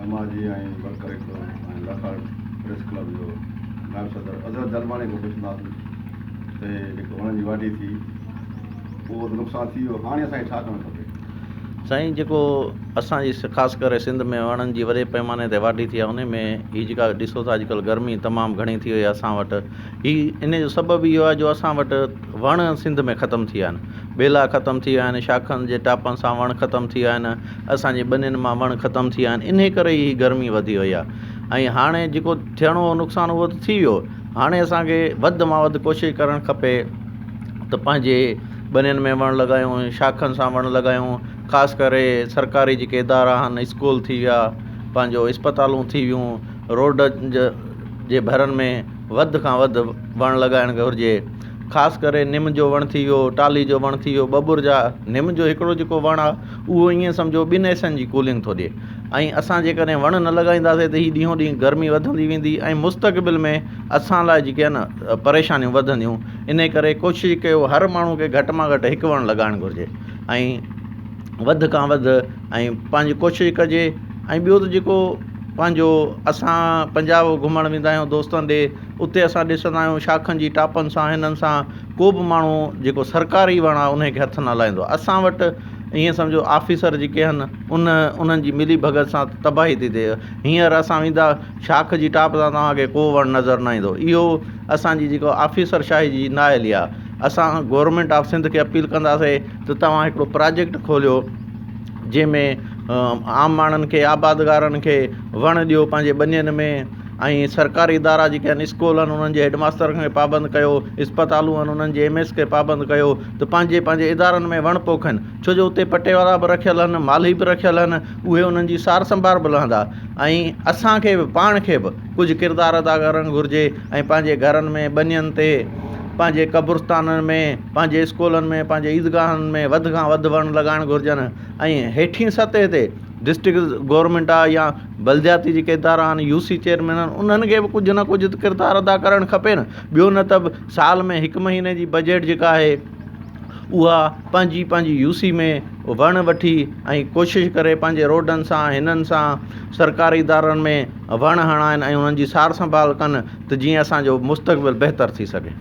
समाजी ऐं वर्कर हिकिड़ो ऐं लाखाड़ प्रेस क्लब जो नायब सदर अज़हर जलवाणी को पुछंदासीं त जेको वणनि जी वाढी थी उहो नुक़सानु थी वियो, हाणे असांखे छा करणु खपे? साईं, जेको असांजी ख़ासि करे सिंध में वणनि जी वॾे पैमाने ते वाढी थी आहे, उन में हीअ जेका ॾिसो था अॼुकल्ह गर्मी तमामु घणी थी वई आहे असां वटि। इन जो सबबु इहो आहे जो असां वटि वण सिंध में ख़तमु थी विया आहिनि, बेला ख़तमु थी विया आहिनि, शाखनि जे टापनि सां वण ख़तमु थी विया आहिनि, असांजे ॿनियुनि मां वण ख़तमु थी विया आहिनि। इन करे ई गर्मी वधी वई आहे। ऐं हाणे जेको थियणो हो नुक़सानु उहो त थी वियो। हाणे असांखे वधि मां वधि कोशिशि करणु खपे त पंहिंजे ॿनियुनि में वण लॻायूं, शाखनि सां वण लॻायूं। ख़ासि करे सरकारी जेके इदारा आहिनि, स्कूल थी विया, पंहिंजो इस्पतालूं थी वियूं, रोड जे भरनि में वधि खां वधि वण लॻाइणु घुरिजे। ख़ासि करे निम जो वणु थी वियो, टाली जो वणु थी वियो, बबुर जा। निम जो हिकिड़ो जेको वणु आहे उहो ईअं सम्झो 2 एसनि जी कूलिंग थो ॾिए। ऐं असां जेकॾहिं वण न लॻाईंदासीं त हीअ ॾींहों ॾींहुं गर्मी वधंदी वेंदी ऐं मुस्तक़बिल में असां लाइ जेके आहे न परेशानियूं वधंदियूं। इन करे कोशिशि कयो हर माण्हू खे घटि मां घटि 1 वणु लॻाइणु घुरिजे ऐं वधि खां वधि ऐं पंहिंजी कोशिशि कजे। ऐं ॿियो त जेको पंहिंजो असां पंजाब घुमणु वेंदा आहियूं दोस्तनि ॾे, उते असां ॾिसंदा आहियूं शाखनि जी टापनि सां हिननि सां को बि माण्हू जेको सरकारी वणु आहे उनखे हथु न लाहींदो। असां वटि ईअं सम्झो ऑफिसर जेके आहिनि उन्हनि जी मिली भगत सां तबाही थी थिए। हींअर असां वेंदा शाख जी टाप सां तव्हांखे को वणु नज़र न ईंदो। इहो असांजी जेको ऑफिसर शाही जी नाअहली आहे। असां गवर्नमेंट ऑफ सिंध खे अपील कंदासीं त तव्हां हिकिड़ो प्रोजेक्ट खोलियो जंहिंमें आम माण्हुनि खे, आबादगारनि खे वण ॾियो पंहिंजे ॿनियुनि में। ऐं सरकारी इदारा जेके आहिनि, स्कूल आहिनि, उन्हनि जे हेडमास्टरनि खे पाबंद कयो, इस्पतालूं आहिनि उन्हनि जे MS खे पाबंद कयो त पंहिंजे इदारनि में वण पोखनि। छो जो उते पटे वारा बि रखियल आहिनि, माली बि रखियल आहिनि, उहे उन्हनि जी सार संभाल बि लहंदा। ऐं असांखे बि पाण खे बि कुझु किरदारु अदा करणु घुरिजे ऐं पंहिंजे घरनि में, ॿनियुनि ते, पंहिंजे क़ब्रस्ताननि में, पंहिंजे स्कूलनि में, पंहिंजे ईदगाहनि में वधि खां वधि वण लॻाइणु घुरिजनि। ऐं हेठीं सतह ते डिस्ट्रिक्ट गवर्नमेंट आहे या बलदियाती जेके इदारा आहिनि, UC चेयरमैन आहिनि, उन्हनि खे बि कुझु न कुझु किरदारु अदा करणु खपे न। ॿियो न त बि साल में 1 महीने जी बजट जेका आहे उहा पंहिंजी UC में वण वठी ऐं कोशिशि करे पंहिंजे रोडनि सां हिननि सां सरकारी इदारनि में वण हणाइनि ऐं उन्हनि जी सार संभाल कनि त जीअं असांजो मुस्तक़बिल बहितर थी सघे।